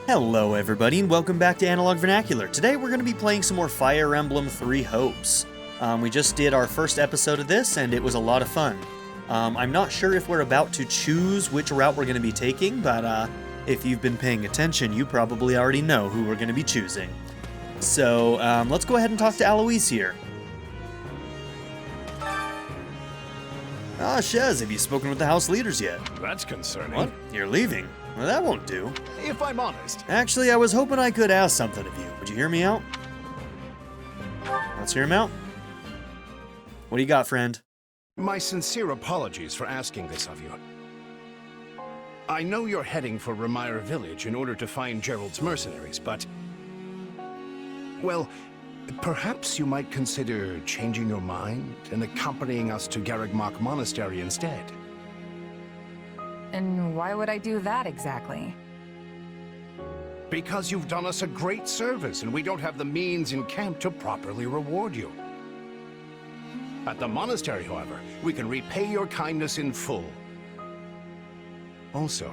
Hello everybody and welcome back to Analog Vernacular. Today we're going to be playing some more Fire Emblem Three Hopes. We just did our first episode of this and it was a lot of fun. I'm not sure if we're about to choose which route we're going to be taking, but if you've been paying attention, you probably already know who we're going to be choosing. So let's go ahead and talk to Alois here. Ah, Shez, have you spoken with the house leaders yet? That's concerning. What? You're leaving? Well, that won't do. If I'm honest. Actually, I was hoping I could ask something of you. Would you hear me out? Let's hear him out. What do you got, friend? My sincere apologies for asking this of you. I know you're heading for Ramire Village in order to find Gerald's mercenaries, but... well, perhaps you might consider changing your mind and accompanying us to Garreg Monastery instead. And why would I do that exactly? Because you've done us a great service, and we don't have the means in camp to properly reward you. At the monastery, however, we can repay your kindness in full. Also,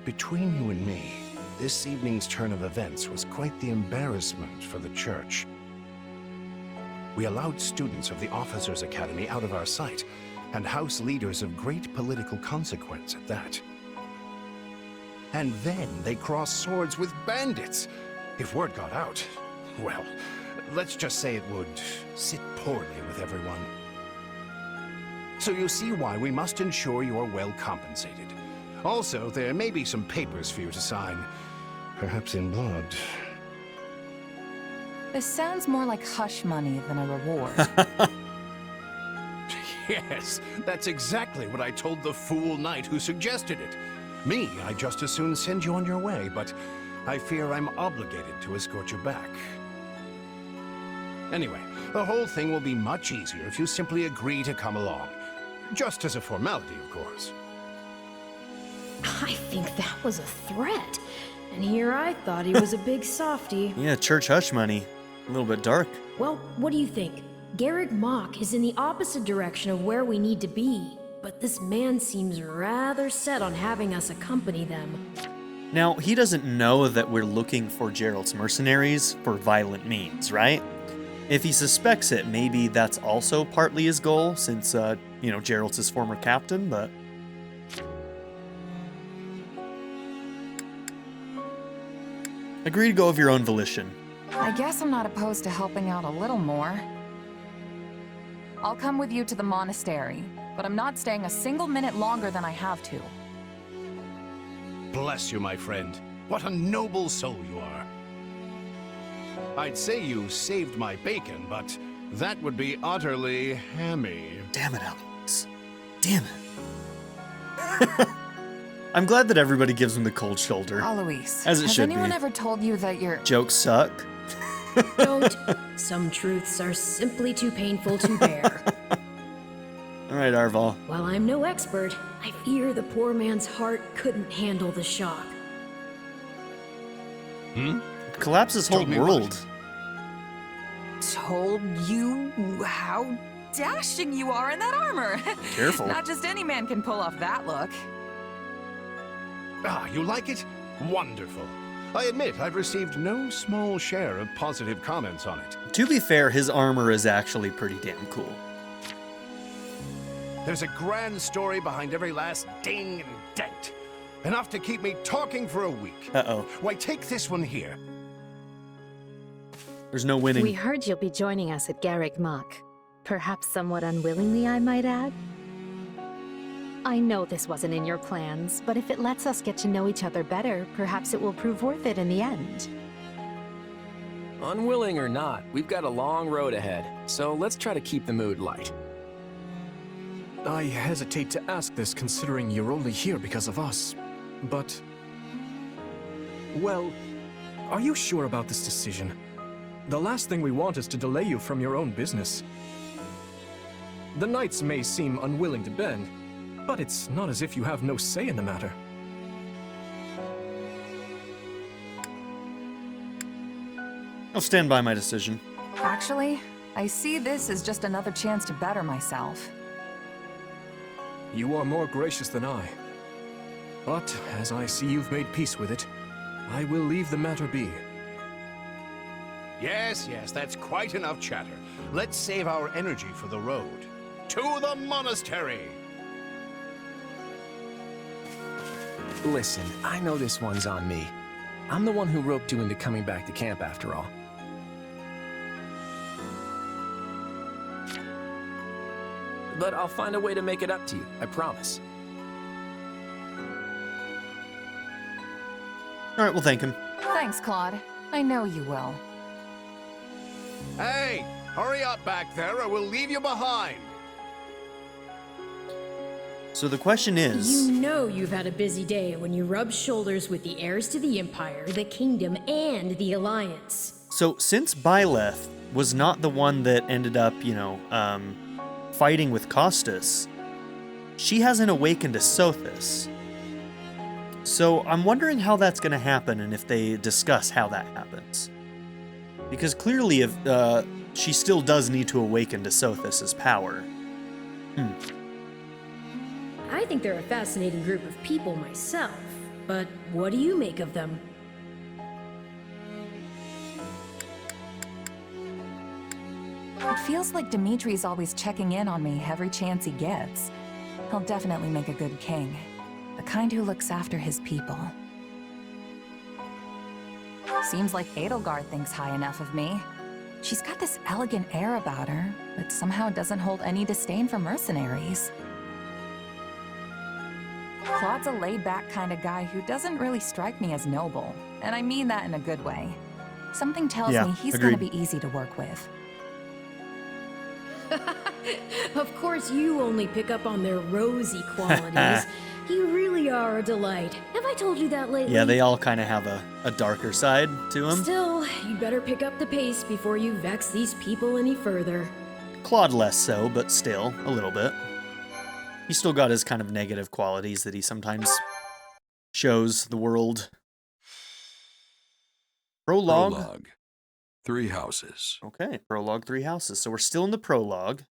between you and me, this evening's turn of events was quite the embarrassment for the church. We allowed students of the Officers' Academy out of our sight, and house leaders of great political consequence at that. And then they crossed swords with bandits. If word got out, well, let's just say it would sit poorly with everyone. So you see why we must ensure you are well compensated. Also, there may be some papers for you to sign, perhaps in blood. This sounds more like hush money than a reward. Yes, that's exactly what I told the fool knight who suggested it. Me, I'd just as soon send you on your way, but I fear I'm obligated to escort you back. Anyway, the whole thing will be much easier if you simply agree to come along. Just as a formality, of course. I think that was a threat. And here I thought he was a big softy. Yeah, church hush money. A little bit dark. Well, what do you think? Garreg Mach is in the opposite direction of where we need to be, but this man seems rather set on having us accompany them. Now, he doesn't know that we're looking for Gerald's mercenaries for violent means, right? If he suspects it, maybe that's also partly his goal, since, Gerald's his former captain, but... Agree to go of your own volition. I guess I'm not opposed to helping out a little more. I'll come with you to the monastery, but I'm not staying a single minute longer than I have to. Bless you, my friend. What a noble soul you are. I'd say you saved my bacon, but that would be utterly hammy. Damn it, Alex. Damn it. I'm glad that everybody gives him the cold shoulder. Alois, As it has should be. anyone ever told you that you're... Jokes suck. Don't. Some truths are simply too painful to bear. Alright, Arval. While I'm no expert, I fear the poor man's heart couldn't handle the shock. Collapse his whole Told me world. Told you how dashing you are in that armor. Careful. Not just any man can pull off that look. Ah, you like it? Wonderful. I admit I've received no small share of positive comments on it. To be fair, his armor is actually pretty damn cool. There's a grand story behind every last ding and dent. Enough to keep me talking for a week. Uh-oh. Why, take this one here. There's no winning. We heard you'll be joining us at Garreg Mach. Perhaps somewhat unwillingly, I might add. I know this wasn't in your plans, but if it lets us get to know each other better, perhaps it will prove worth it in the end. Unwilling or not, we've got a long road ahead, so let's try to keep the mood light. I hesitate to ask this considering you're only here because of us, but... well, are you sure about this decision? The last thing we want is to delay you from your own business. The knights may seem unwilling to bend, but it's not as if you have no say in the matter. I'll stand by my decision. Actually, I see this as just another chance to better myself. You are more gracious than I. But as I see you've made peace with it, I will leave the matter be. Yes, that's quite enough chatter. Let's save our energy for the road. To the monastery! Listen, I know this one's on me. I'm the one who roped you into coming back to camp after all. But I'll find a way to make it up to you, I promise. All right, we'll thank him. Thanks, Claude. I know you will. Hey, hurry up back there or we'll leave you behind. So the question is... You know you've had a busy day when you rub shoulders with the heirs to the Empire, the Kingdom, and the Alliance. So since Byleth was not the one that ended up, fighting with Costas, she hasn't awakened to Sothis. So I'm wondering how that's going to happen and if they discuss how that happens. Because clearly if she still does need to awaken to Sothis's power. I think they're a fascinating group of people myself, but what do you make of them? It feels like Dimitri's always checking in on me every chance he gets. He'll definitely make a good king. The kind who looks after his people. Seems like Edelgard thinks high enough of me. She's got this elegant air about her, but somehow doesn't hold any disdain for mercenaries. Claude's a laid-back kind of guy who doesn't really strike me as noble, and I mean that in a good way. Something tells me he's gonna be easy to work with. Of course you only pick up on their rosy qualities. You really are a delight. Have I told you that lately? Yeah, they all kind of have a darker side to them. Still, you better pick up the pace before you vex these people any further. Claude less so, but still, a little bit. He's still got his kind of negative qualities that he sometimes shows the world. Prologue. 3 houses. Okay, prologue, 3 houses. So we're still in the prologue.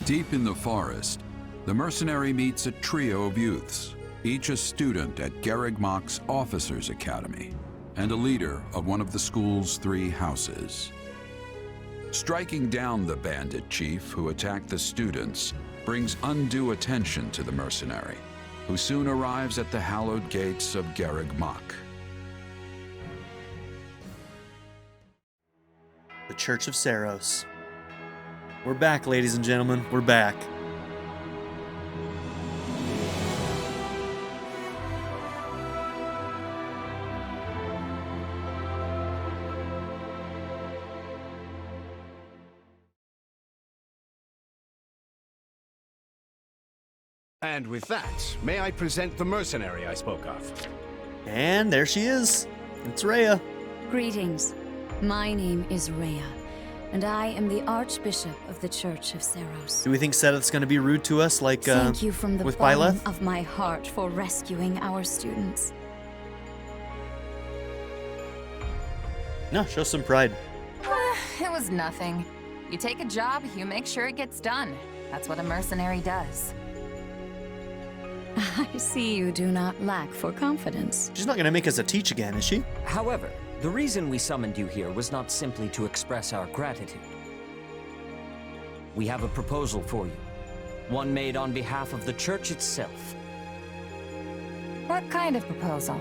Deep in the forest, the mercenary meets a trio of youths, each a student at Garreg Mach's Officers' Academy, and a leader of one of the school's 3 houses. Striking down the bandit chief who attacked the students brings undue attention to the mercenary, who soon arrives at the hallowed gates of Garreg Mach. The Church of Saros. We're back, ladies and gentlemen. We're back. And with that, may I present the mercenary I spoke of? And there she is. It's Rhea. Greetings. My name is Rhea, and I am the Archbishop of the Church of Saros. Do we think Seth's going to be rude to us like Thank you from the with bottom Byleth? of my heart for rescuing our students. No, show some pride. It was nothing. You take a job, you make sure it gets done. That's what a mercenary does. I see you do not lack for confidence. She's not going to make us a teach again, is she? However, the reason we summoned you here was not simply to express our gratitude. We have a proposal for you, one made on behalf of the church itself. What kind of proposal?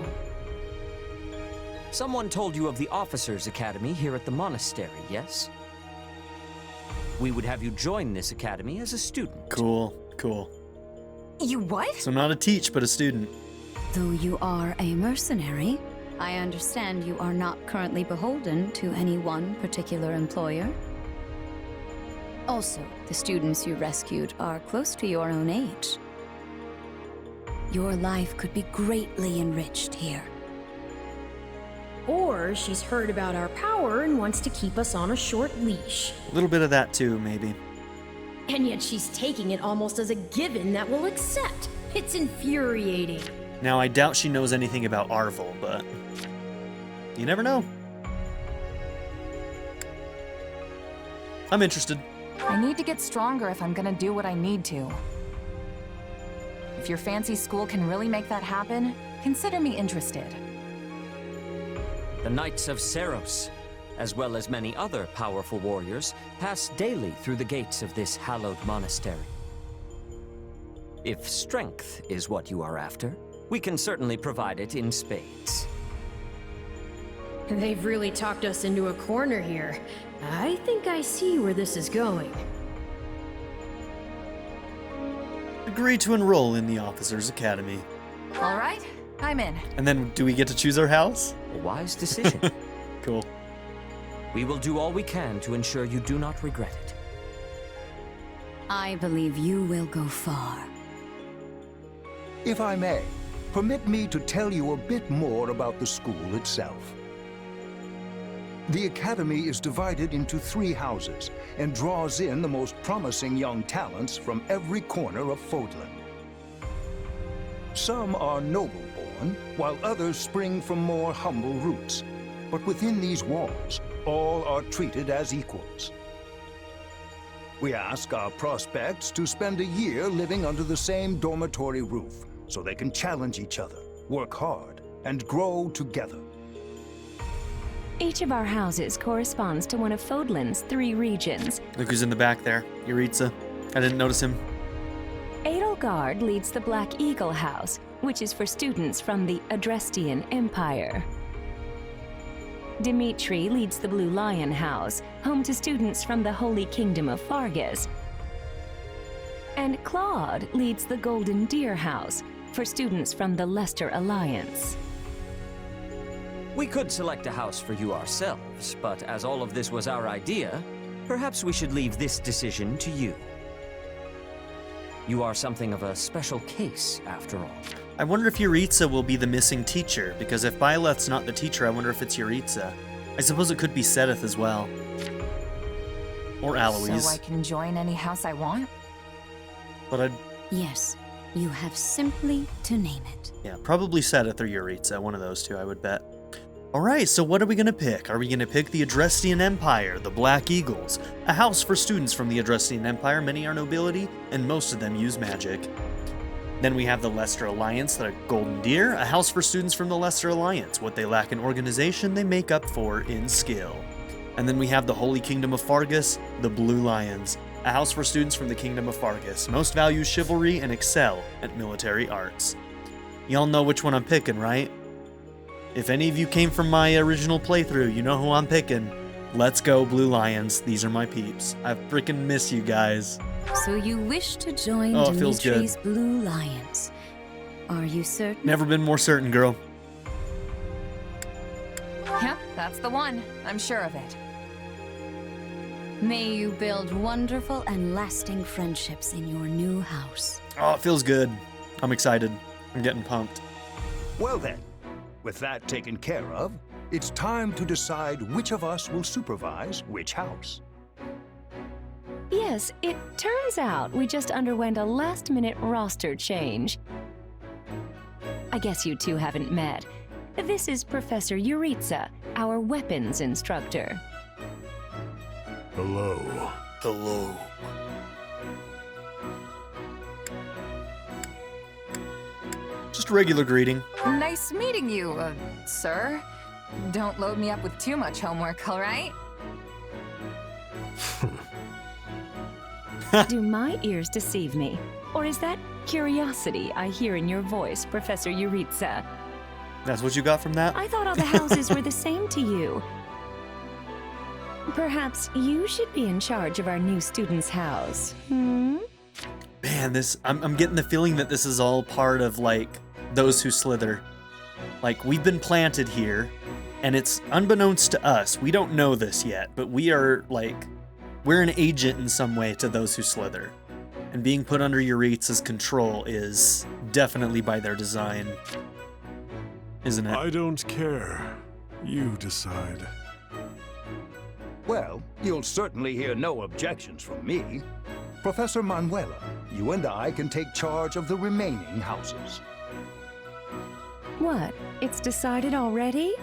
Someone told you of the Officers' Academy here at the monastery, yes? We would have you join this academy as a student. Cool, cool. You what? So not a teach, but a student. Though you are a mercenary, I understand you are not currently beholden to any one particular employer. Also, the students you rescued are close to your own age. Your life could be greatly enriched here. Or she's heard about our power and wants to keep us on a short leash. A little bit of that too, maybe. And yet she's taking it almost as a given that we'll accept. It's infuriating. Now, I doubt she knows anything about Arvel, but you never know. I'm interested. I need to get stronger if I'm gonna do what I need to. If your fancy school can really make that happen, consider me interested. The Knights of Saros, as well as many other powerful warriors, pass daily through the gates of this hallowed monastery. If strength is what you are after, we can certainly provide it in spades. They've really talked us into a corner here. I think I see where this is going. Agree to enroll in the Officers Academy. All right, I'm in. And then do we get to choose our house? A wise decision. Cool. We will do all we can to ensure you do not regret it. I believe you will go far. If I may, permit me to tell you a bit more about the school itself. The Academy is divided into 3 houses and draws in the most promising young talents from every corner of Fodlan. Some are noble-born, while others spring from more humble roots. But within these walls, all are treated as equals. We ask our prospects to spend a year living under the same dormitory roof, so they can challenge each other, work hard, and grow together. Each of our houses corresponds to one of Fodlan's 3 regions. Look who's in the back there. Yuritsa. I didn't notice him. Edelgard leads the Black Eagle House, which is for students from the Adrestian Empire. Dimitri leads the Blue Lion House, home to students from the Holy Kingdom of Fargus. And Claude leads the Golden Deer House, for students from the Leicester Alliance. We could select a house for you ourselves, but as all of this was our idea, perhaps we should leave this decision to you. You are something of a special case, after all. I wonder if Yuritsa will be the missing teacher, because if Byleth's not the teacher, I wonder if it's Yuritsa. I suppose it could be Sedith as well. Or Alois. So I can join any house I want? But I'd... Yes, you have simply to name it. Yeah, probably Sedith or Yuritsa, one of those two, I would bet. Alright, so what are we going to pick? Are we going to pick the Adrestian Empire, the Black Eagles, a house for students from the Adrestian Empire, many are nobility, and most of them use magic. Then we have the Leicester Alliance, the Golden Deer, a house for students from the Leicester Alliance. What they lack in organization, they make up for in skill. And then we have the Holy Kingdom of Fargus, the Blue Lions, a house for students from the Kingdom of Fargus. Most value chivalry and excel at military arts. Y'all know which one I'm picking, right? If any of you came from my original playthrough, you know who I'm picking. Let's go, Blue Lions. These are my peeps. I freaking miss you guys. So you wish to join Oh, it feels good. Dimitri's Blue Lions. Are you certain? Never been more certain, girl. Yep, that's the one. I'm sure of it. May you build wonderful and lasting friendships in your new house. Oh, it feels good. I'm excited. I'm getting pumped. Well then, with that taken care of, it's time to decide which of us will supervise which house. Yes, it turns out we just underwent a last-minute roster change. I guess you two haven't met. This is Professor Yuritsa, our weapons instructor. Hello. Hello. Just a regular greeting. Nice meeting you, sir. Don't load me up with too much homework, all right? Do my ears deceive me? Or is that curiosity I hear in your voice, Professor Yuritsa? That's what you got from that? I thought all the houses were the same to you. Perhaps you should be in charge of our new student's house, hmm? Man, I'm getting the feeling that this is all part of, like, those who slither. Like, we've been planted here, and it's unbeknownst to us. We don't know this yet, but we are, like, we're an agent in some way to those who slither. And being put under Yuritsa's control is definitely by their design. Isn't it? I don't care. You decide. Well, you'll certainly hear no objections from me. Professor Manuela, you and I can take charge of the remaining houses. What? It's decided already?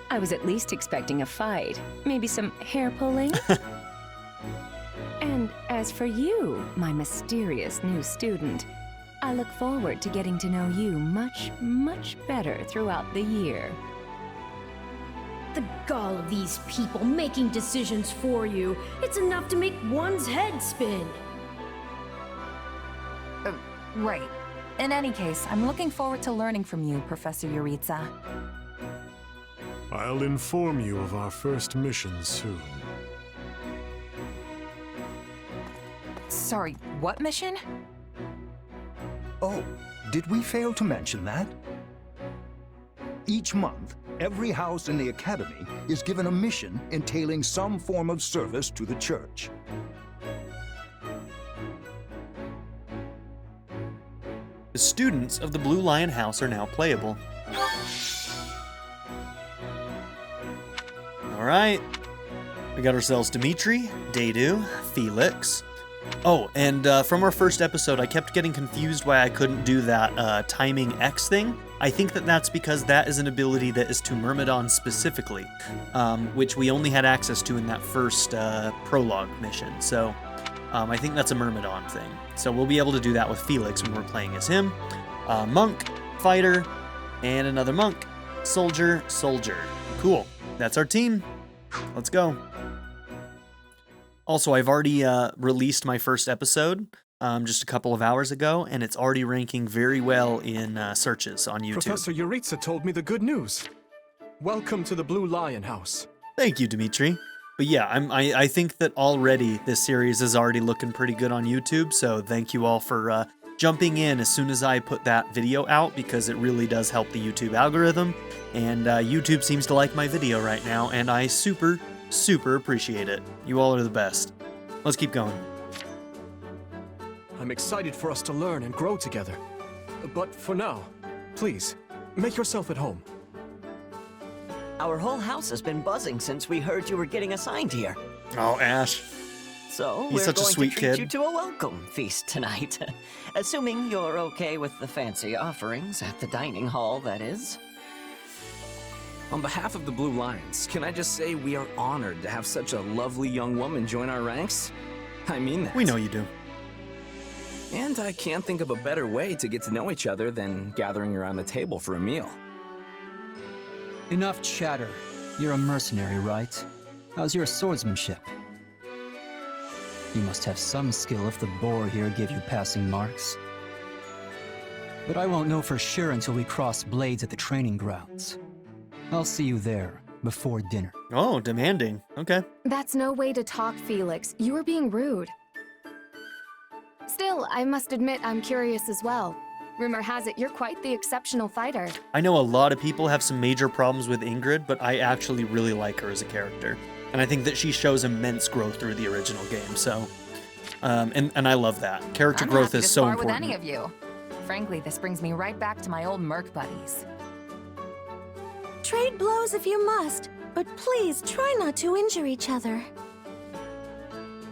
I was at least expecting a fight. Maybe some hair pulling? And as for you, my mysterious new student, I look forward to getting to know you much, much better throughout the year. The gall of these people making decisions for you. It's enough to make one's head spin. Right. In any case, I'm looking forward to learning from you, Professor Yuritsa. I'll inform you of our first mission soon. Sorry, what mission? Oh, did we fail to mention that? Each month, every house in the Academy is given a mission entailing some form of service to the Church. The students of the Blue Lion House are now playable. Alright. We got ourselves Dimitri, Dedu, Felix. Oh, and from our first episode, I kept getting confused why I couldn't do that timing X thing. I think that that's because that is an ability that is to Myrmidon specifically, which we only had access to in that first prologue mission. So I think that's a Myrmidon thing. So we'll be able to do that with Felix when we're playing as him. Monk, fighter, and another monk. Soldier, soldier. Cool. That's our team. Let's go. Also, I've already released my first episode just a couple of hours ago, and it's already ranking very well in searches on YouTube. Professor Yuritsa told me the good news. Welcome to the Blue Lion House. Thank you, Dimitri. But yeah, I think that already this series is already looking pretty good on YouTube, so thank you all for jumping in as soon as I put that video out, because it really does help the YouTube algorithm, and YouTube seems to like my video right now, and I super appreciate it. You all are the best. Let's keep going. I'm excited for us to learn and grow together. But for now, please, make yourself at home. Our whole house has been buzzing since we heard you were getting assigned here. Oh, Ash. So He's we're such a going sweet to treat kid. you to a welcome feast tonight. Assuming you're okay with the fancy offerings at the dining hall, that is. On behalf of the Blue Lions, can I just say we are honored to have such a lovely young woman join our ranks? I mean that. We know you do. And I can't think of a better way to get to know each other than gathering around the table for a meal. Enough chatter. You're a mercenary, right? How's your swordsmanship? You must have some skill if the boar here gave you passing marks. But I won't know for sure until we cross blades at the training grounds. I'll see you there, before dinner. Oh, demanding. Okay. That's no way to talk, Felix. You were being rude. Still, I must admit I'm curious as well. Rumor has it you're quite the exceptional fighter. I know a lot of people have some major problems with Ingrid, but I actually really like her as a character. And I think that she shows immense growth through the original game, so... and I love that. Character growth is so important. I'm happy to spar with any of you. Frankly, this brings me right back to my old merc buddies. Trade blows if you must, but please try not to injure each other.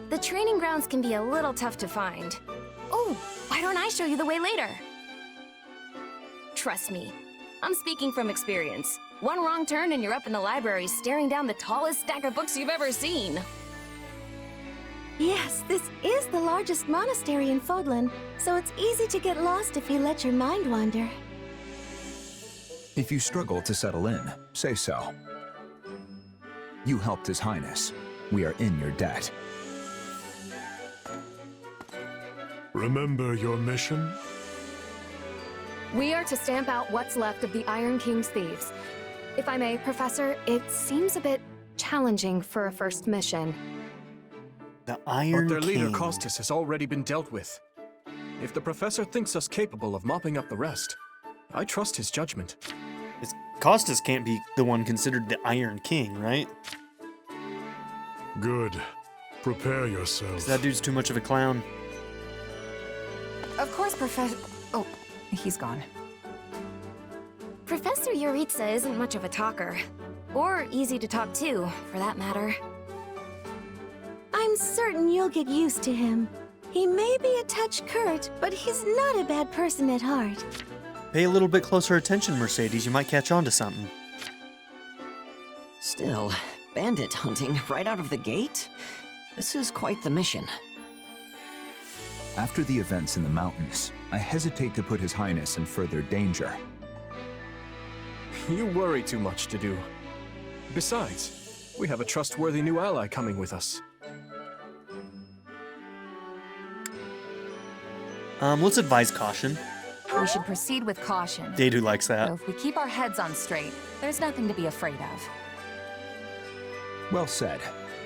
The training grounds can be a little tough to find. Oh, why don't I show you the way later? Trust me, I'm speaking from experience. One wrong turn and you're up in the library staring down the tallest stack of books you've ever seen. Yes, this is the largest monastery in Fodlan, so it's easy to get lost if you let your mind wander. If you struggle to settle in, say so. You helped His Highness. We are in your debt. Remember your mission? We are to stamp out what's left of the Iron King's thieves. If I may, Professor, it seems a bit challenging for a first mission. The Iron But their leader, King. Costas, has already been dealt with. If the professor thinks us capable of mopping up the rest, I trust his judgment. Costas can't be the one considered the Iron King, right? Good. Prepare yourself. 'Cause that dude's too much of a clown. Of course, Professor... Oh, he's gone. Professor Yuritsa isn't much of a talker. Or easy to talk to, for that matter. I'm certain you'll get used to him. He may be a touch curt, but he's not a bad person at heart. Pay a little bit closer attention, Mercedes. You might catch on to something. Still, bandit hunting right out of the gate? This is quite the mission. After the events in the mountains, I hesitate to put His Highness in further danger. You worry too much to do. Besides, we have a trustworthy new ally coming with us. Let's advise caution. We should proceed with caution. Dedu likes that. So if we keep our heads on straight, there's nothing to be afraid of. Well said.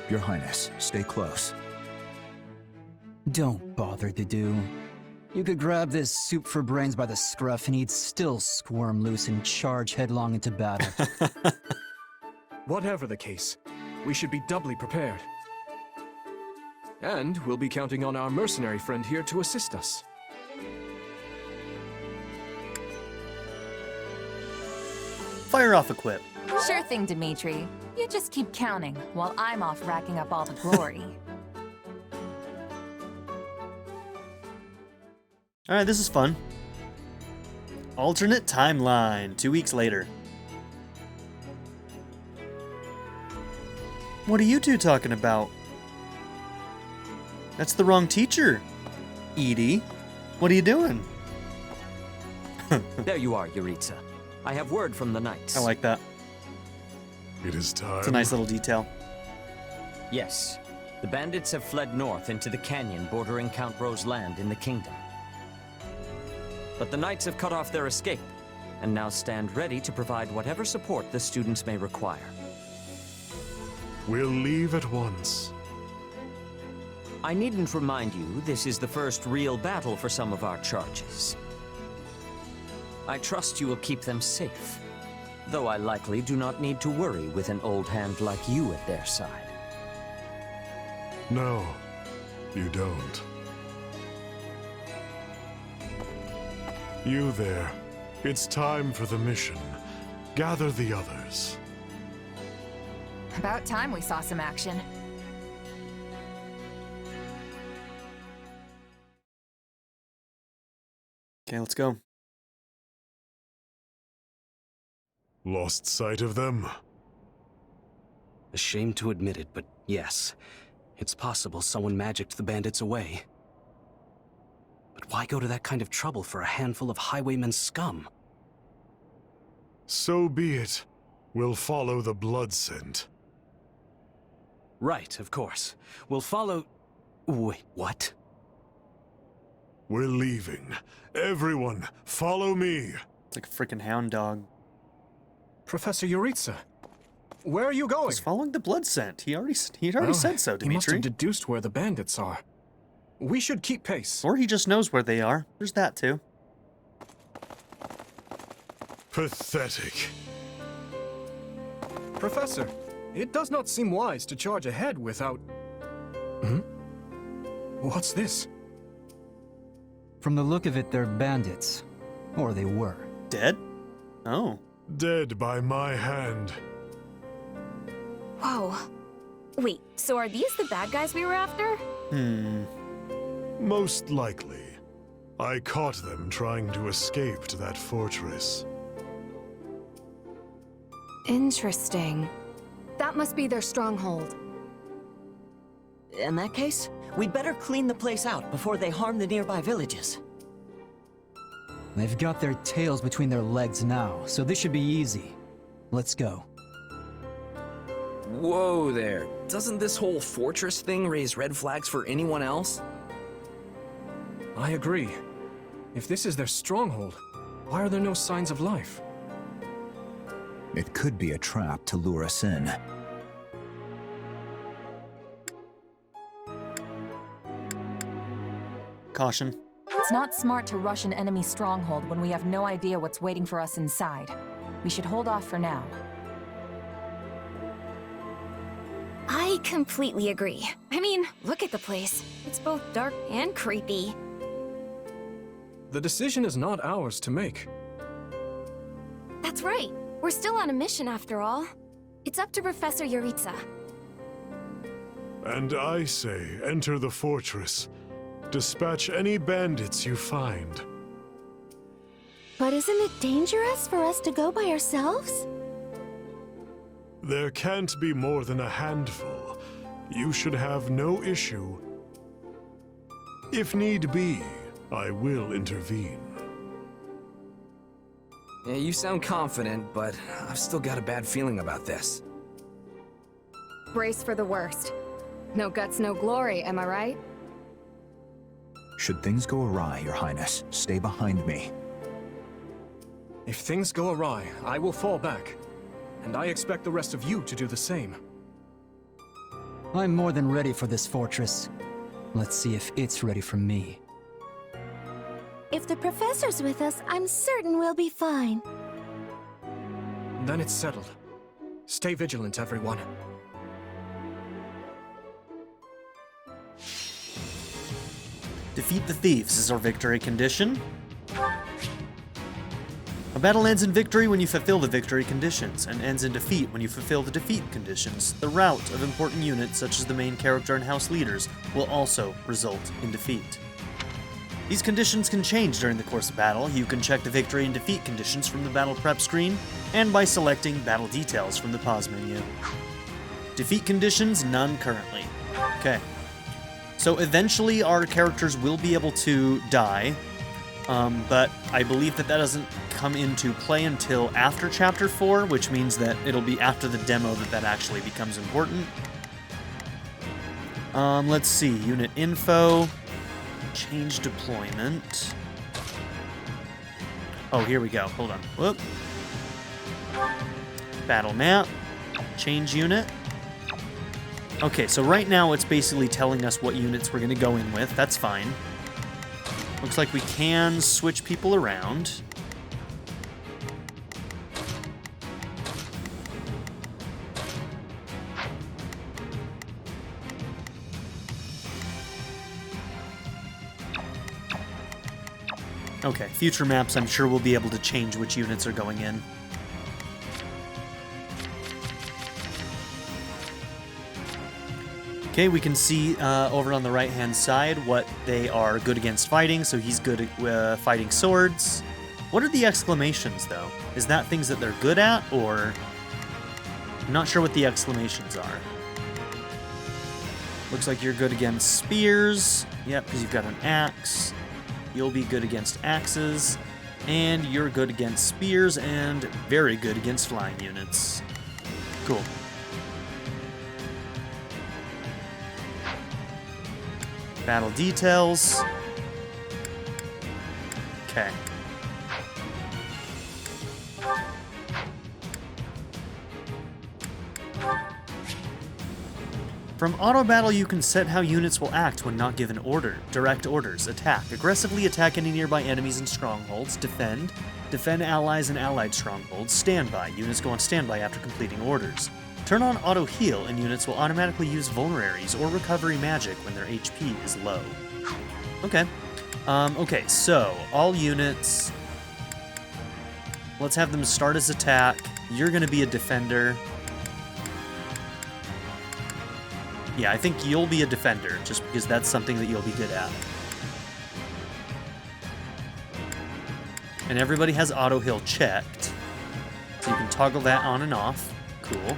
Your Highness, stay close. Don't bother, Dedu. You could grab this soup for brains by the scruff and he'd still squirm loose and charge headlong into battle. Whatever the case, we should be doubly prepared. And we'll be counting on our mercenary friend here to assist us. Fire off equip. Sure thing, Dimitri. You just keep counting while I'm off racking up all the glory. Alright, this is fun. Alternate timeline, 2 weeks later. What are you two talking about? That's the wrong teacher. Edie, what are you doing? There you are, Yuritsa. I have word from the knights. I like that. It is time. It's a nice little detail. Yes. The bandits have fled north into the canyon bordering Count Ro's land in the kingdom. But the knights have cut off their escape, and now stand ready to provide whatever support the students may require. We'll leave at once. I needn't remind you, this is the first real battle for some of our charges. I trust you will keep them safe, though I likely do not need to worry with an old hand like you at their side. No, you don't. You there. It's time for the mission. Gather the others. About time we saw some action. Okay, let's go. Lost sight of them? Ashamed to admit it, but yes. It's possible someone magicked the bandits away. But why go to that kind of trouble for a handful of highwaymen scum? So be it. We'll follow the blood scent. Right, of course. We'll follow... Wait, what? We're leaving. Everyone, follow me. It's like a freaking hound dog. Professor Yuritsa, where are you going? He's following the blood scent. He already said so, Dimitri. He must have deduced where the bandits are. We should keep pace. Or he just knows where they are. There's that too. Pathetic. Professor, it does not seem wise to charge ahead without... What's this? From the look of it, they're bandits. Or they were. Dead? Oh. Dead by my hand. Whoa. Wait, so are these the bad guys we were after? Most likely. I caught them trying to escape to that fortress. Interesting. That must be their stronghold. In that case, we'd better clean the place out before they harm the nearby villages. They've got their tails between their legs now, so this should be easy. Let's go. Whoa there. Doesn't this whole fortress thing raise red flags for anyone else? I agree. If this is their stronghold, why are there no signs of life? It could be a trap to lure us in. Caution. It's not smart to rush an enemy stronghold when we have no idea what's waiting for us inside. We should hold off for now. I completely agree. I mean, look at the place. It's both dark and creepy. The decision is not ours to make. That's right. We're still on a mission after all. It's up to Professor Yuritsa. And I say, enter the fortress. Dispatch any bandits you find. But isn't it dangerous for us to go by ourselves? There can't be more than a handful. You should have no issue. If need be, I will intervene. Yeah, you sound confident, but I've still got a bad feeling about this. brace for the worst. No guts, no glory, am I right? Should things go awry, Your Highness, stay behind me. If things go awry, I will fall back. And I expect the rest of you to do the same. I'm more than ready for this fortress. Let's see if it's ready for me. If the professor's with us, I'm certain we'll be fine. Then it's settled. Stay vigilant, everyone. Defeat the thieves is our victory condition. A battle ends in victory when you fulfill the victory conditions, and ends in defeat when you fulfill the defeat conditions. The rout of important units, such as the main character and house leaders, will also result in defeat. These conditions can change during the course of battle. You can check the victory and defeat conditions from the battle prep screen, and by selecting battle details from the pause menu. Defeat conditions, none currently. Okay. So eventually our characters will be able to die, but I believe that doesn't come into play until after Chapter 4, which means that it'll be after the demo that actually becomes important. Let's see, unit info, change deployment. Oh, here we go, hold on. Whoop. Battle map, change unit. Okay, so right now it's basically telling us what units we're gonna go in with, that's fine. Looks like we can switch people around. Okay, future maps, I'm sure we'll be able to change which units are going in. Okay, we can see over on the right-hand side what they are good against fighting, so he's good at fighting swords. What are the exclamations, though? Is that things that they're good at, or... I'm not sure what the exclamations are. Looks like you're good against spears. Yep, because you've got an axe. You'll be good against axes. And you're good against spears, and very good against flying units. Cool. Battle details. Okay. From auto battle, you can set how units will act when not given order. Direct orders: attack. Aggressively attack any nearby enemies and strongholds. Defend. Defend allies and allied strongholds. Standby. Units go on standby after completing orders. Turn on auto heal, and units will automatically use vulneraries or recovery magic when their HP is low. Okay. Okay, so all units. Let's have them start as attack. You're going to be a defender. Yeah, I think you'll be a defender, just because that's something that you'll be good at. And everybody has auto heal checked, so you can toggle that on and off. Cool.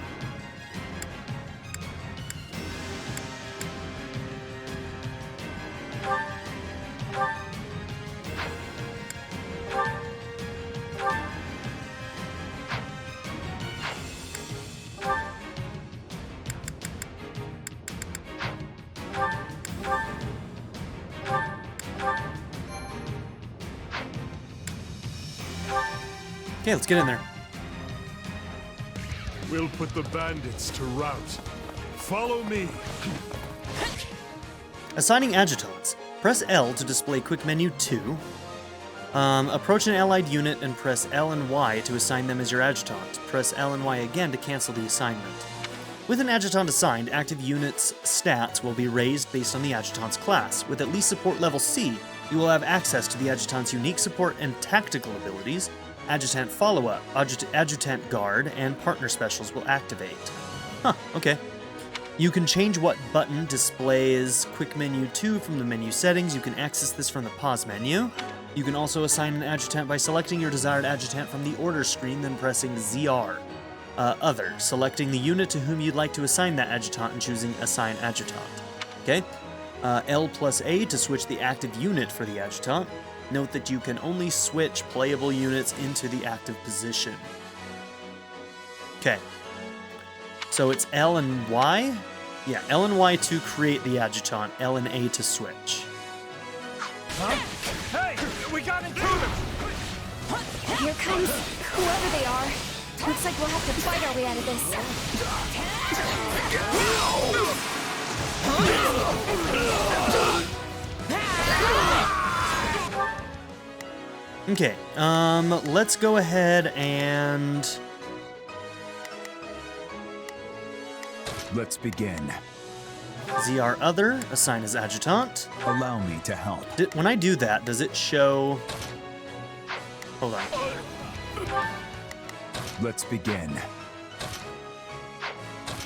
Okay, let's get in there. We'll put the bandits to rout. Follow me. Assigning adjutants. Press L to display quick menu 2. Approach an allied unit and press L and Y to assign them as your adjutant. Press L and Y again to cancel the assignment. With an adjutant assigned, active units' stats will be raised based on the adjutant's class. With at least support level C, you will have access to the adjutant's unique support and tactical abilities. Adjutant follow-up, adjutant guard, and partner specials will activate. Huh, okay. You can change what button displays quick menu 2 from the menu settings. You can access this from the pause menu. You can also assign an adjutant by selecting your desired adjutant from the order screen, then pressing ZR. Other, selecting the unit to whom you'd like to assign that adjutant and choosing Assign Adjutant. Okay? L plus A to switch the active unit for the adjutant. Note that you can only switch playable units into the active position. Okay. So it's L and Y? Yeah, L and Y to create the adjutant, L and A to switch. Huh? Hey! We got intruders! Here comes whoever they are. Looks like we'll have to fight our way out of this. Okay, let's go ahead and... Let's begin. ZR Other, assign as adjutant. Allow me to help. When I do that, does it show... Hold on. Let's begin.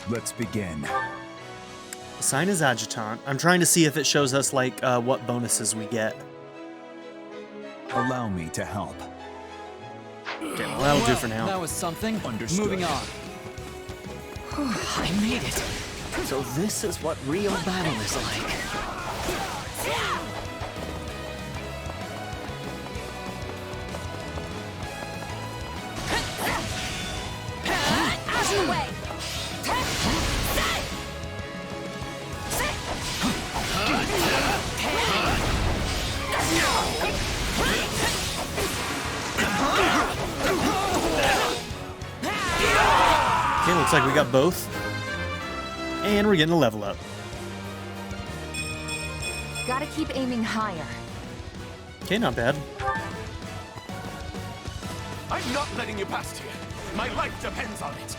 Let's begin. Assign as adjutant. I'm trying to see if it shows us, like, what bonuses we get. Allow me to help. Okay, well, that'll do for now. That was something. Understood. Moving on. I made it. So this is what real battle is like. Out of the way! Okay, looks like we got both. And we're getting a level up. Gotta keep aiming higher. Okay, not bad. I'm not letting you past here. My life depends on it.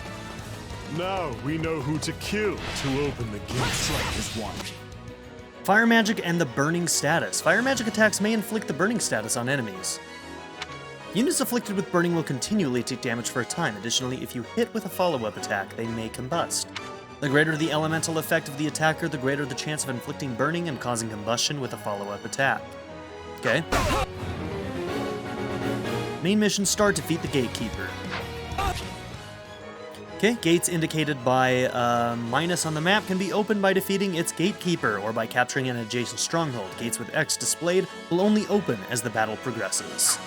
Now we know who to kill to open the gate. Is one. Fire magic and the burning status. Fire magic attacks may inflict the burning status on enemies. Units afflicted with burning will continually take damage for a time. Additionally, if you hit with a follow-up attack, they may combust. The greater the elemental effect of the attacker, the greater the chance of inflicting burning and causing combustion with a follow-up attack. Okay. Main mission start, defeat the gatekeeper. Okay, gates indicated by minus on the map can be opened by defeating its gatekeeper or by capturing an adjacent stronghold. Gates with X displayed will only open as the battle progresses.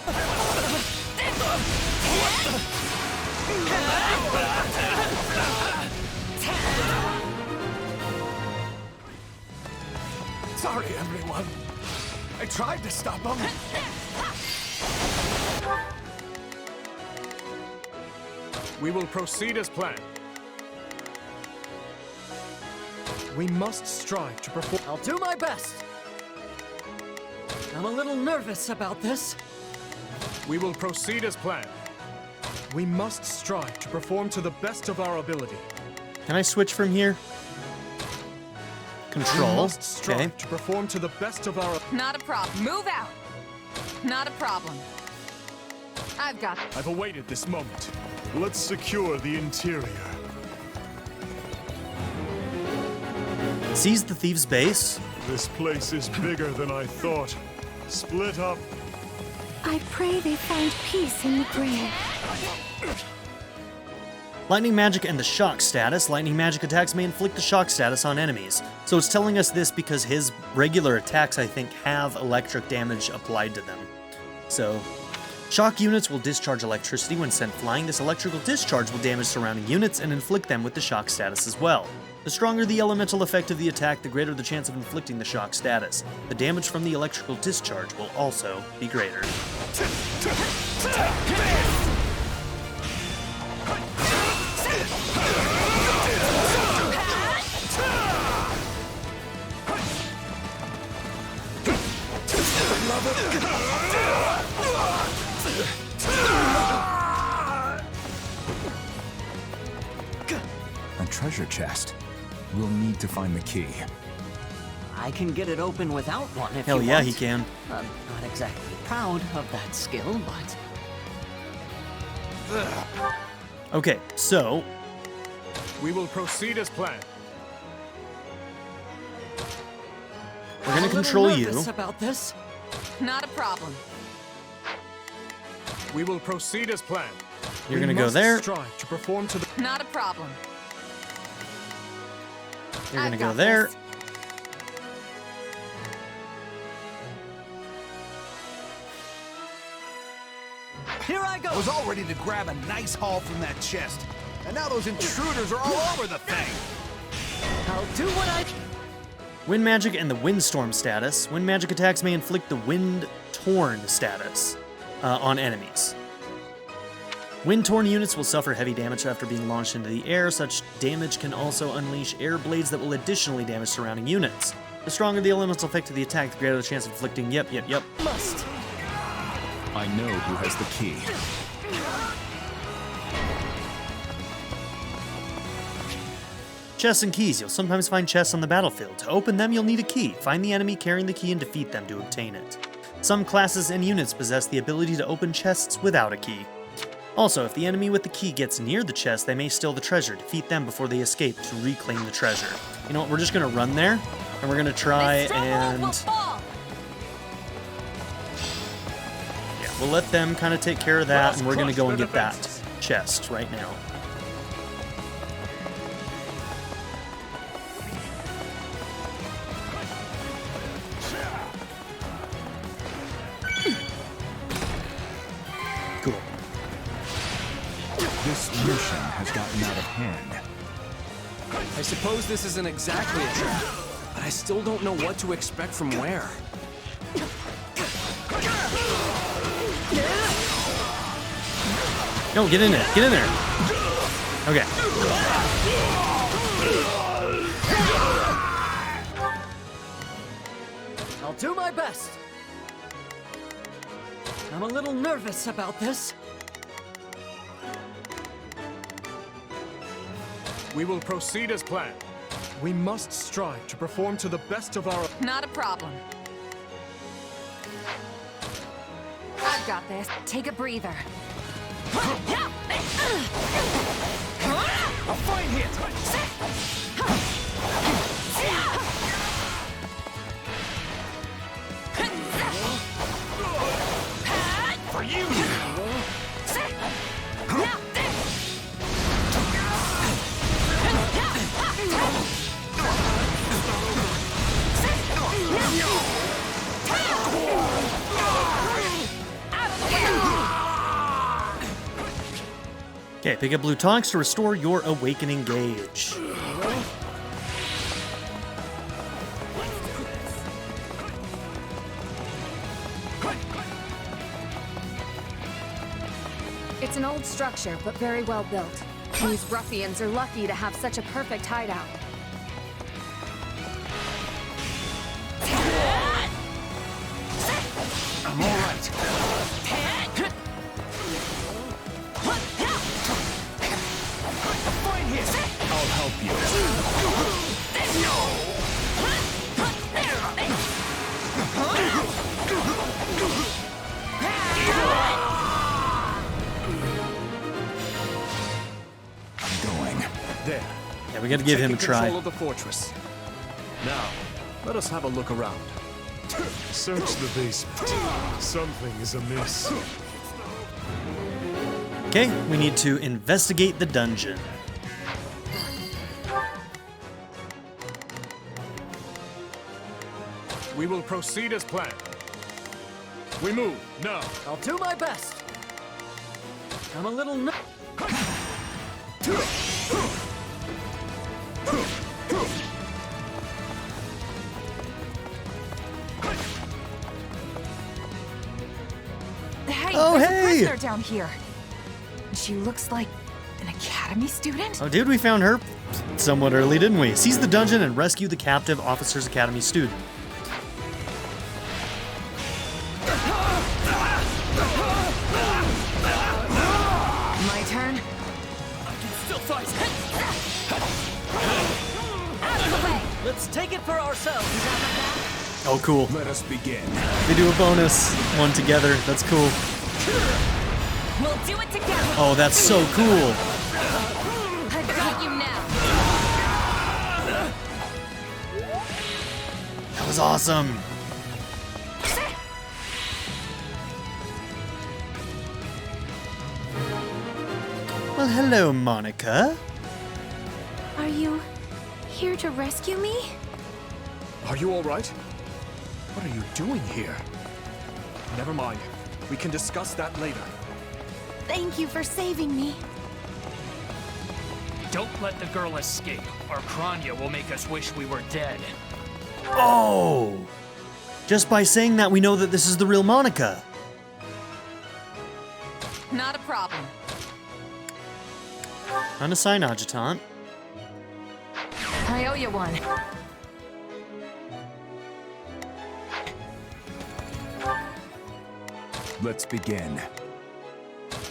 Sorry, everyone. I tried to stop them. We will proceed as planned. We must strive to perform. I'll do my best. I'm a little nervous about this. We will proceed as planned. We must strive to perform to the best of our ability. Can I switch from here? Control. We must strive Okay. to perform to the best of our. Not a problem. Move out. Not a problem. I've got it. I've awaited this moment. Let's secure the interior. Seize the thieves' base. This place is bigger than I thought. Split up. I pray they find peace in the grave. Lightning magic and the shock status. Lightning magic attacks may inflict the shock status on enemies. So it's telling us this because his regular attacks, I think, have electric damage applied to them. So, shock units will discharge electricity when sent flying. This electrical discharge will damage surrounding units and inflict them with the shock status as well. The stronger the elemental effect of the attack, the greater the chance of inflicting the shock status. The damage from the electrical discharge will also be greater. A treasure chest. We'll need to find the key. I can get it open without one if Hell you yeah, want. he can. I'm not exactly proud of that skill, but... Okay, so... We will proceed as planned. We're gonna control you. Nervous about this. Not a problem. We will proceed as planned. You're gonna go there. Strive to perform to the. Not a problem. You're gonna I've go got there. this. Here I go. I was all ready to grab a nice haul from that chest. And now those intruders are all over the thing! I'll do what I... Wind magic and the windstorm status. Wind magic attacks may inflict the wind-torn status on enemies. Wind-torn units will suffer heavy damage after being launched into the air. Such damage can also unleash air blades that will additionally damage surrounding units. The stronger the elemental effect of the attack, the greater the chance of inflicting yep. Must. I know who has the key. Chests and keys. You'll sometimes find chests on the battlefield. To open them, you'll need a key. Find the enemy carrying the key and defeat them to obtain it. Some classes and units possess the ability to open chests without a key. Also, if the enemy with the key gets near the chest, they may steal the treasure. Defeat them before they escape to reclaim the treasure. You know what, we're just gonna run there, and we're gonna try and... Yeah, we'll let them kind of take care of that, and we're gonna go and get that chest right now. Cool. This mission has gotten out of hand. I suppose this isn't exactly a trap, but I still don't know what to expect from where. No, get in there. Get in there. Okay. I'll do my best. I'm a little nervous about this. We will proceed as planned. We must strive to perform to the best of our... Not a problem. I've got this. Take a breather. A fine hit! For you! Okay, pick up blue tonics to restore your awakening gauge. It's an old structure, but very well built. These ruffians are lucky to have such a perfect hideout. I'm all right. Fine hit! I'll help you. I'm going. There. Yeah, we gotta give him a try. Control of the fortress. Now, let us have a look around. Search the basement. Something is amiss. Okay, we need to investigate the dungeon. We will proceed as planned. We move, now. I'll do my best. I'm a little Hey, Oh, there's hey! a prisoner down here. She looks like an academy student? Oh, dude, we found her somewhat early, didn't we? Seize the dungeon and rescue the captive Officers Academy student. My turn? I can still fight. Out of the way. Let's take it for ourselves. Oh, cool. Let us begin. We do a bonus one together. That's cool. We'll do it together. Oh, that's so cool. I've got you now. That was awesome. Well, hello, Monica. Are you here to rescue me? Are you all right? What are you doing here? Never mind. We can discuss that later. Thank you for saving me. Don't let the girl escape, or Kranya will make us wish we were dead. Oh! Just by saying that, we know that this is the real Monica. Not a problem. Unassign adjutant. I owe you one. Let's begin.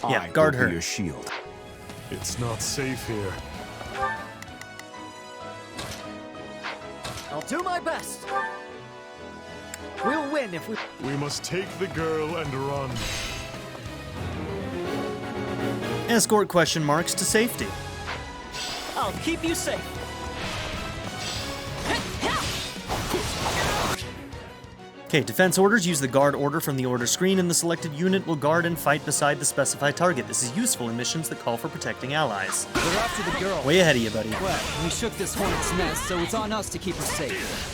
Yeah, guard her. Your shield. It's not safe here. I'll do my best. We'll win if we... We must take the girl and run. Escort question marks to safety. I'll keep you safe. Okay, defense orders. Use the guard order from the order screen, and the selected unit will guard and fight beside the specified target. This is useful in missions that call for protecting allies. They're after the girl. Way ahead of you, buddy. Well, we shook this hornet's nest, so it's on us to keep her safe.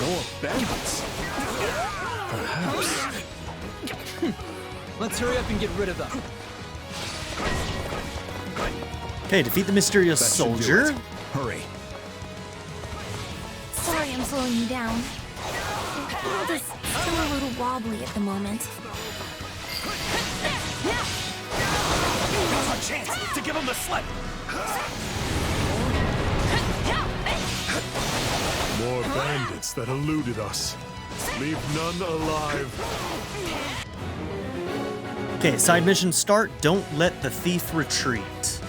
More bandits? Perhaps. Let's hurry up and get rid of them. Okay, defeat the mysterious soldier. Hurry. Sorry I'm slowing you down. The world is still a little wobbly at the moment. Now's our chance to give him the slip. More bandits that eluded us. Leave none alive. Okay, side mission start. Don't let the thief retreat.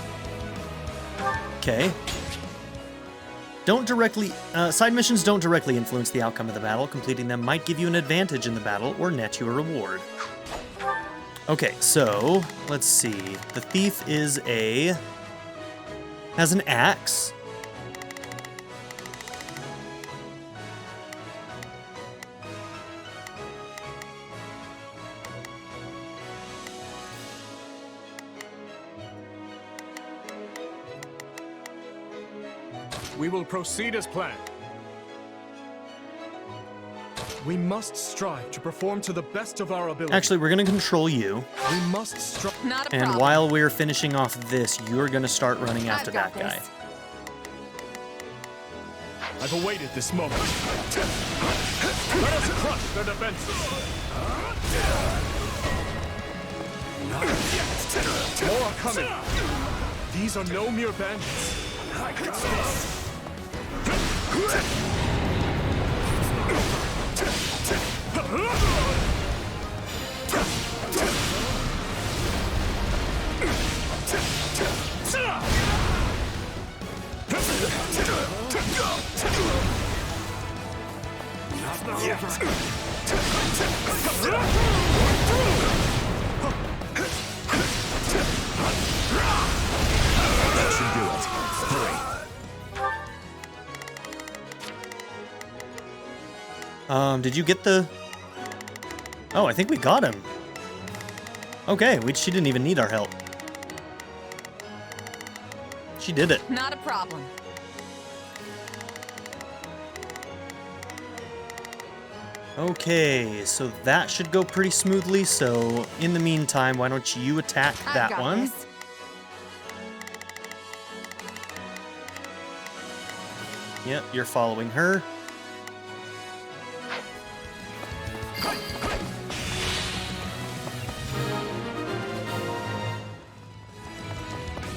Okay. Side missions don't directly influence the outcome of the battle. Completing them might give you an advantage in the battle or net you a reward. Okay, so let's see. The thief has an axe. We will proceed as planned. We must strive to perform to the best of our ability. Actually, we're going to control you. We must strive. And while we're finishing off this, you're going to start running after that guy. I've awaited this moment. Let us crush their defenses. Not yet. More are coming. These are no mere bandits. I got this. Not yet. That should do it. Hurry. Did you get the... Oh, I think we got him. Okay, she didn't even need our help. She did it. Not a problem. Okay, so that should go pretty smoothly. So in the meantime, why don't you attack that one? This. Yep, you're following her.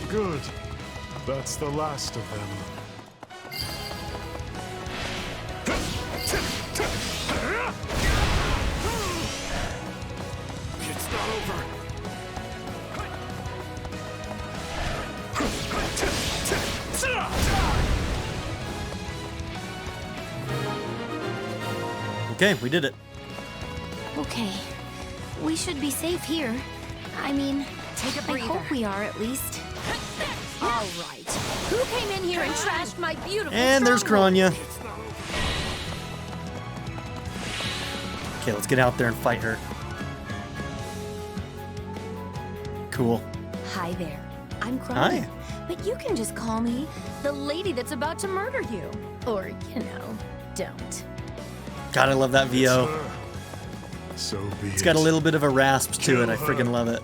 Good. That's the last of them. It's not over. Okay, we did it. Okay. We should be safe here. I mean, take a breather. I hope we are at least. All right. Who came in here and trashed my beautiful And there's stronghold? Kranya. Okay, let's get out there and fight her. Cool. Hi there. I'm Hi. Chronia. But you can just call me the lady that's about to murder you. Or, don't. God, I love that VO. So be It's got a little bit of a rasp to it. I freaking love it.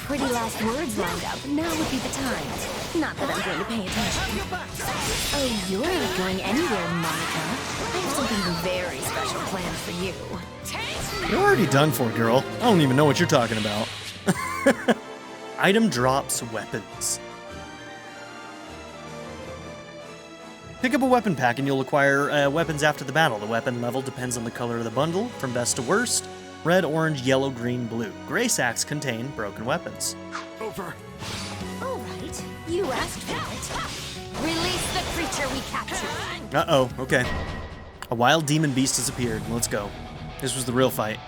Pretty last words lined up, now would be the time. Not that I'm going to pay attention. Oh, you're not going anywhere, Monica. I have something very special planned for you. You're already done for, girl. I don't even know what you're talking about. Item drops weapons. Pick up a weapon pack and you'll acquire weapons after the battle. The weapon level depends on the color of the bundle, from best to worst. Red, orange, yellow, green, blue. Gray sacks contain broken weapons. Over. All right, you asked for it. Release the creature we captured. Uh-oh, okay. A wild demon beast has appeared. Let's go. This was the real fight.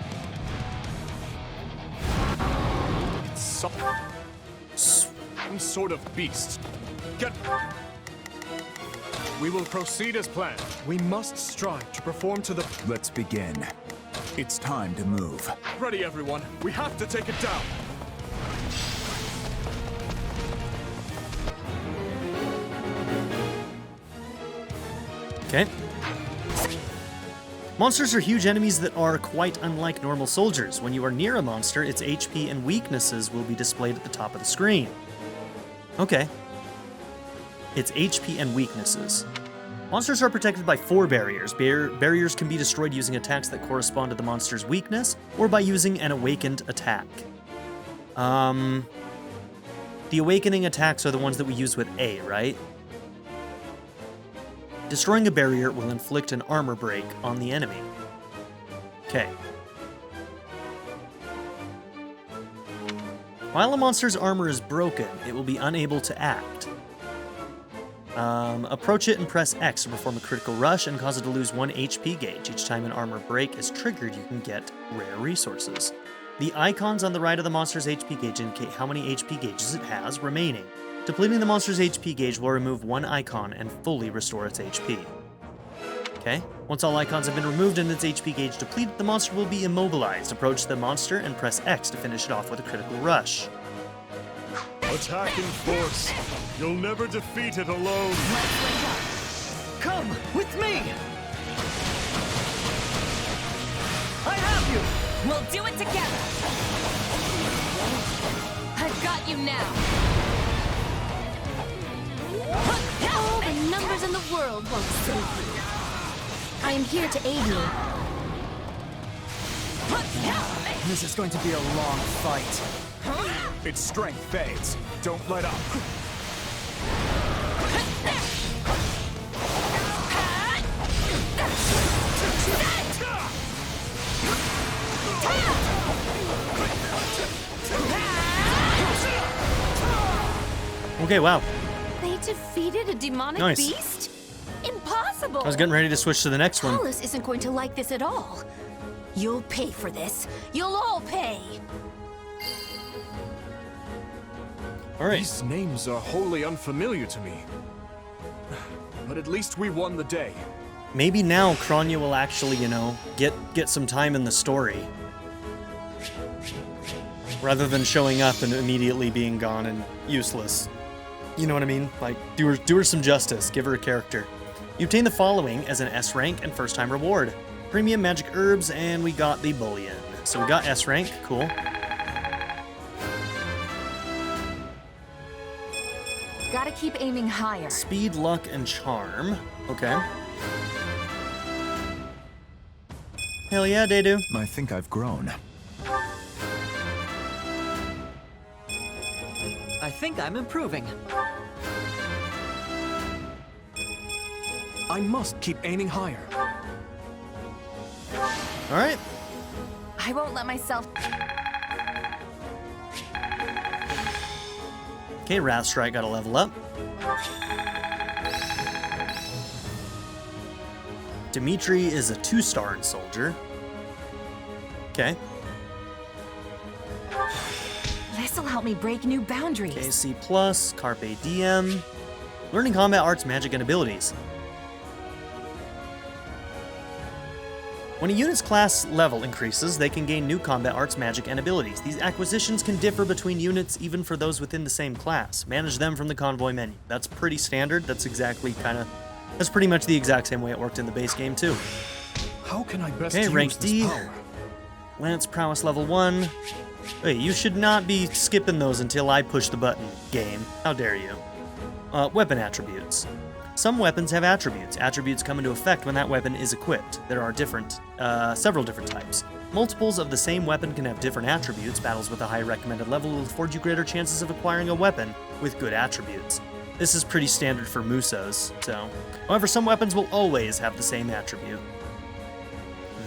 Some sort of beast. We will proceed as planned. We must strive to perform to the... Let's begin. It's time to move. Ready, everyone. We have to take it down. Okay. Monsters are huge enemies that are quite unlike normal soldiers. When you are near a monster, its HP and weaknesses will be displayed at the top of the screen. Okay. Its HP and weaknesses. Monsters are protected by 4 barriers. Barriers can be destroyed using attacks that correspond to the monster's weakness, or by using an awakened attack. The awakening attacks are the ones that we use with A, right? Destroying a barrier will inflict an armor break on the enemy. Okay. While a monster's armor is broken, it will be unable to act. Approach it and press X to perform a critical rush and cause it to lose 1 HP gauge. Each time an armor break is triggered, you can get rare resources. The icons on the right of the monster's HP gauge indicate how many HP gauges it has remaining. Depleting the monster's HP gauge will remove 1 icon and fully restore its HP. Okay, once all icons have been removed and its HP gauge depleted, the monster will be immobilized. Approach the monster and press X to finish it off with a critical rush. Attacking force. You'll never defeat it alone. Come with me! I have you! We'll do it together! I've got you now! All the numbers in the world won't save you. I am here to aid you. This is going to be a long fight. Its strength fades. Don't let up. Okay, wow. They defeated a demonic Nice. beast? Impossible! I was getting ready to switch to the next one. Paulus isn't going to like this at all. You'll pay for this. You'll all pay. All right. These names are wholly unfamiliar to me. But at least we won the day. Maybe now Chronia will actually, get some time in the story. Rather than showing up and immediately being gone and useless. You know what I mean? Like, do her some justice. Give her a character. You obtain the following as an S rank and first time reward. Premium magic herbs, and we got the bullion. So we got S rank, cool. Gotta keep aiming higher. Speed, luck, and charm. Okay. Hell yeah, Dedu. I think I've grown. I think I'm improving. I must keep aiming higher. All right. I won't let myself... Okay, Wrath Strike got a level up. Dimitri is a 2-star in Soldier. Okay. This'll help me break new boundaries. KC Plus, Carpe Diem. Learning combat arts, magic, and abilities. When a unit's class level increases, they can gain new combat arts, magic, and abilities. These acquisitions can differ between units, even for those within the same class. Manage them from the convoy menu. That's pretty standard. That's pretty much the exact same way it worked in the base game, too. How can I best Okay, use rank this D. power? Lance Prowess level 1. Wait, you should not be skipping those until I push the button, game. How dare you? Weapon attributes. Some weapons have attributes. Attributes come into effect when that weapon is equipped. There are several different types. Multiples of the same weapon can have different attributes. Battles with a high recommended level will afford you greater chances of acquiring a weapon with good attributes. This is pretty standard for musos, so. However, some weapons will always have the same attribute.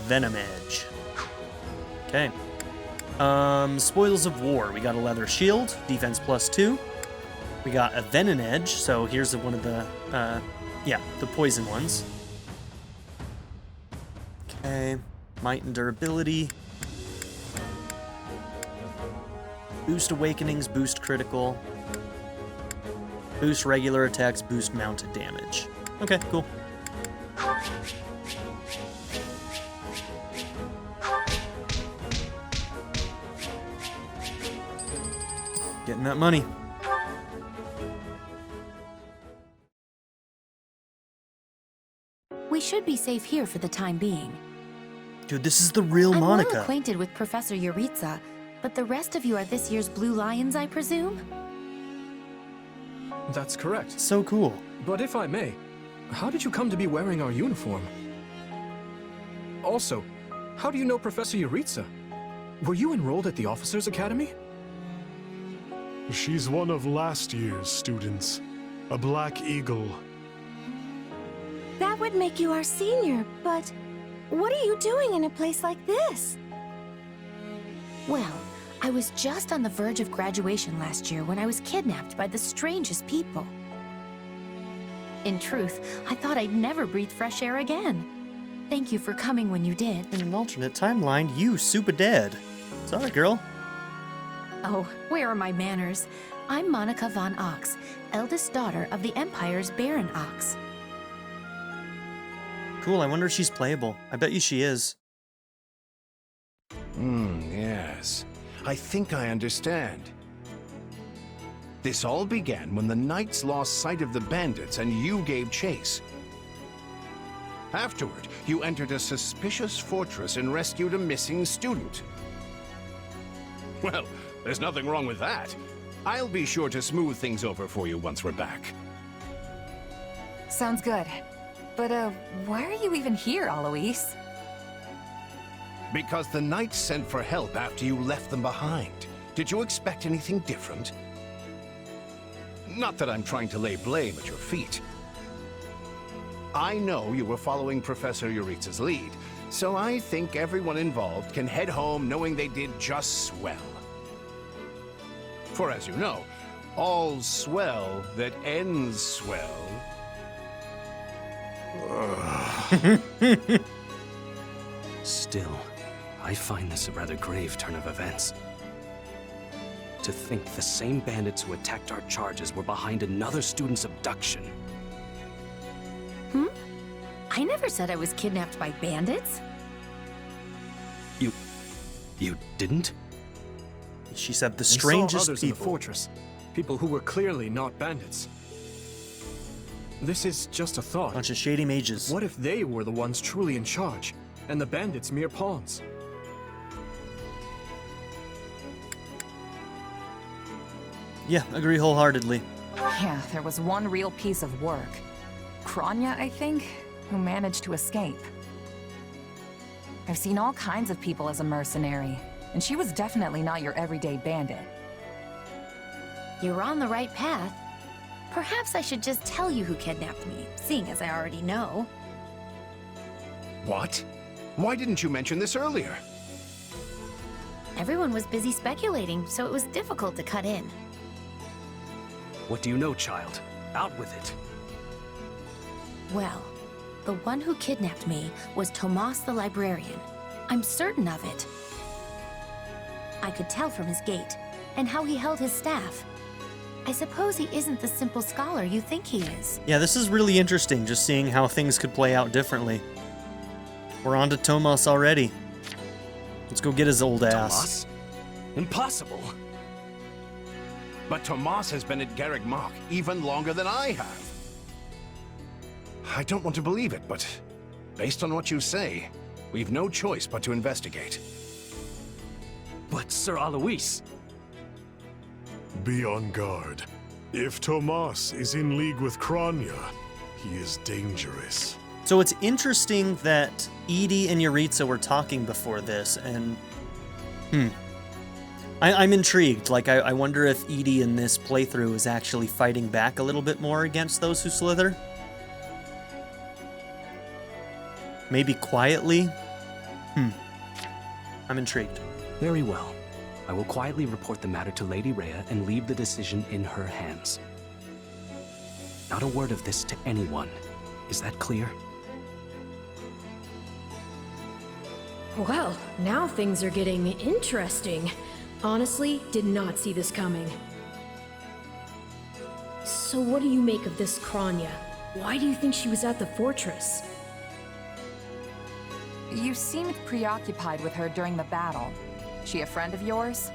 Venom Edge. Okay. Spoils of War. We got a leather shield, defense +2. We got a Venom Edge, so here's one of the, the poison ones. Okay, might and durability. Boost awakenings, boost critical. Boost regular attacks, boost mounted damage. Okay, cool. Getting that money. We should be safe here for the time being. Dude, this is the real I'm Monica. well acquainted with Professor Yuritsa, but the rest of you are this year's Blue Lions, I presume? That's correct. So cool. But if I may, how did you come to be wearing our uniform? Also, how do you know Professor Yuritsa? Were you enrolled at the Officers' Academy? She's one of last year's students. A Black Eagle. That would make you our senior, but what are you doing in a place like this? Well, I was just on the verge of graduation last year when I was kidnapped by the strangest people. In truth, I thought I'd never breathe fresh air again. Thank you for coming when you did. In an alternate timeline, you super dead. Sorry, girl. Oh, where are my manners? I'm Monica von Ox, eldest daughter of the Empire's Baron Ox. Cool, I wonder if she's playable. I bet you she is. Yes. I think I understand. This all began when the Knights lost sight of the bandits and you gave chase. Afterward, you entered a suspicious fortress and rescued a missing student. Well, there's nothing wrong with that. I'll be sure to smooth things over for you once we're back. Sounds good. But, why are you even here, Alois? Because the Knights sent for help after you left them behind. Did you expect anything different? Not that I'm trying to lay blame at your feet. I know you were following Professor Yuritsa's lead, so I think everyone involved can head home knowing they did just swell. For as you know, all's swell that ends swell. Still, I find this a rather grave turn of events. To think the same bandits who attacked our charges were behind another student's abduction. I never said I was kidnapped by bandits. You didn't? She said the We saw strangest others in the people. fortress. People who were clearly not bandits. This is just a thought. Bunch of shady mages. What if they were the ones truly in charge, and the bandits mere pawns? Yeah, agree wholeheartedly. Yeah, there was one real piece of work. Kranya, I think, who managed to escape. I've seen all kinds of people as a mercenary, and she was definitely not your everyday bandit. You're on the right path. Perhaps I should just tell you who kidnapped me, seeing as I already know. What? Why didn't you mention this earlier? Everyone was busy speculating, so it was difficult to cut in. What do you know, child? Out with it. Well, the one who kidnapped me was Tomas the librarian. I'm certain of it. I could tell from his gait, and how he held his staff. I suppose he isn't the simple scholar you think he is. Yeah, this is really interesting, just seeing how things could play out differently. We're on to Tomas already. Let's go get his old ass. Tomas? Impossible. But Tomas has been at Garreg Mach even longer than I have. I don't want to believe it, but based on what you say, we've no choice but to investigate. But Sir Alois... Be on guard. If Tomas is in league with Kronya, he is dangerous. So it's interesting that Edie and Yuritsa were talking before this, and... I'm intrigued. Like, I wonder if Edie in this playthrough is actually fighting back a little bit more against those who slither. Maybe quietly? I'm intrigued. Very well. I will quietly report the matter to Lady Rhea and leave the decision in her hands. Not a word of this to anyone. Is that clear? Well, now things are getting interesting. Honestly, did not see this coming. So what do you make of this Kronya? Why do you think she was at the fortress? You seemed preoccupied with her during the battle. She a friend of yours?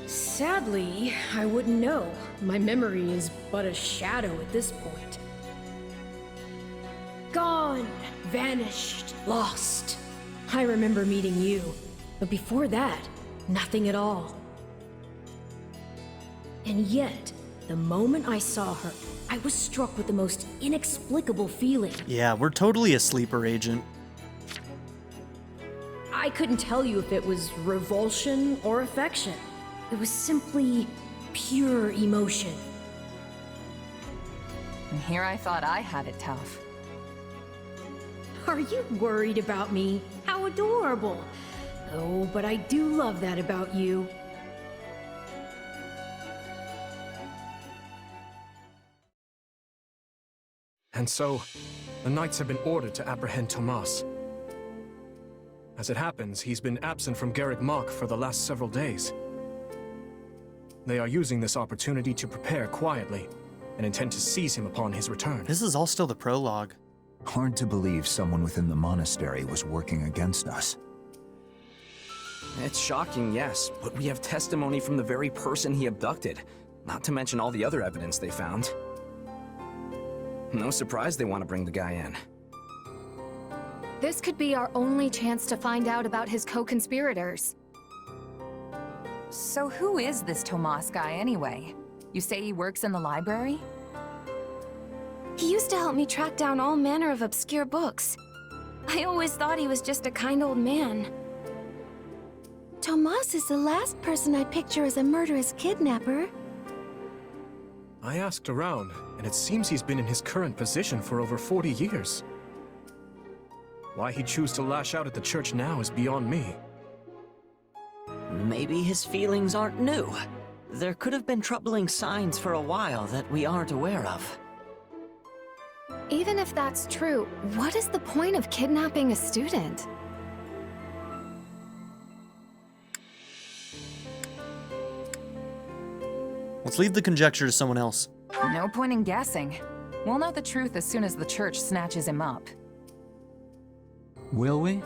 Sadly, I wouldn't know. My memory is but a shadow at this point. Gone, vanished, lost. I remember meeting you, but before that, nothing at all. And yet, the moment I saw her, I was struck with the most inexplicable feeling. Yeah, we're totally a sleeper agent. I couldn't tell you if it was revulsion or affection. It was simply pure emotion. And here I thought I had it tough. Are you worried about me? How adorable. Oh, but I do love that about you. And so, the Knights have been ordered to apprehend Tomas. As it happens, he's been absent from Garreg Mach for the last several days. They are using this opportunity to prepare quietly, and intend to seize him upon his return. This is all still the prologue. Hard to believe someone within the monastery was working against us. It's shocking, yes, but we have testimony from the very person he abducted, not to mention all the other evidence they found. No surprise they want to bring the guy in. This could be our only chance to find out about his co-conspirators. So who is this Tomas guy anyway? You say he works in the library? He used to help me track down all manner of obscure books. I always thought he was just a kind old man. Tomas is the last person I picture as a murderous kidnapper. I asked around, and it seems he's been in his current position for over 40 years. Why he'd choose to lash out at the church now is beyond me. Maybe his feelings aren't new. There could have been troubling signs for a while that we aren't aware of. Even if that's true, what is the point of kidnapping a student? Let's leave the conjecture to someone else. No point in guessing. We'll know the truth as soon as the church snatches him up. Will we?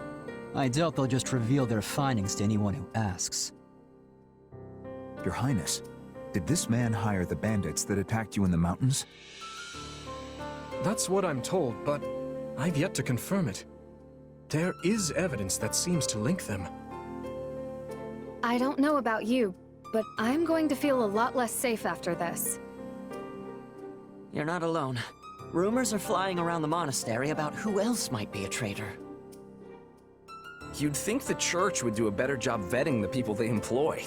I doubt they'll just reveal their findings to anyone who asks. Your Highness, did this man hire the bandits that attacked you in the mountains? That's what I'm told, but I've yet to confirm it. There is evidence that seems to link them. I don't know about you, but I'm going to feel a lot less safe after this. You're not alone. Rumors are flying around the monastery about who else might be a traitor. You'd think the church would do a better job vetting the people they employ.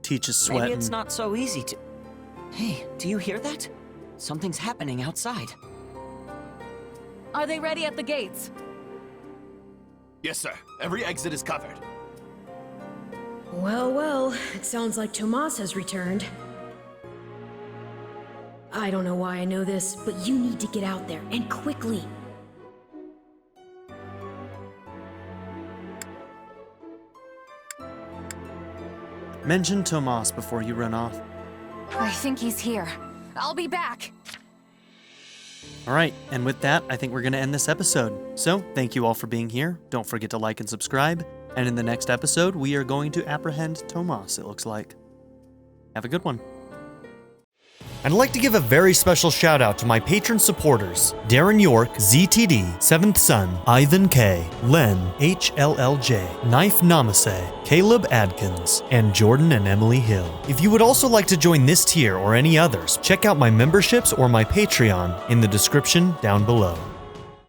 Teach is sweating. Maybe it's not so easy to... Hey, do you hear that? Something's happening outside. Are they ready at the gates? Yes, sir. Every exit is covered. Well, well, it sounds like Tomas has returned. I don't know why I know this, but you need to get out there, and quickly. Mention Tomas before you run off. I think he's here. I'll be back. Alright, and with that, I think we're going to end this episode. So, thank you all for being here. Don't forget to like and subscribe. And in the next episode, we are going to apprehend Tomas, it looks like. Have a good one. I'd like to give a very special shout out to my patron supporters: Darren York, ZTD, 7th Son, Ivan K, Len, HLLJ, Knife Namaste, Caleb Adkins, and Jordan and Emily Hill. If you would also like to join this tier or any others, check out my memberships or my Patreon in the description down below.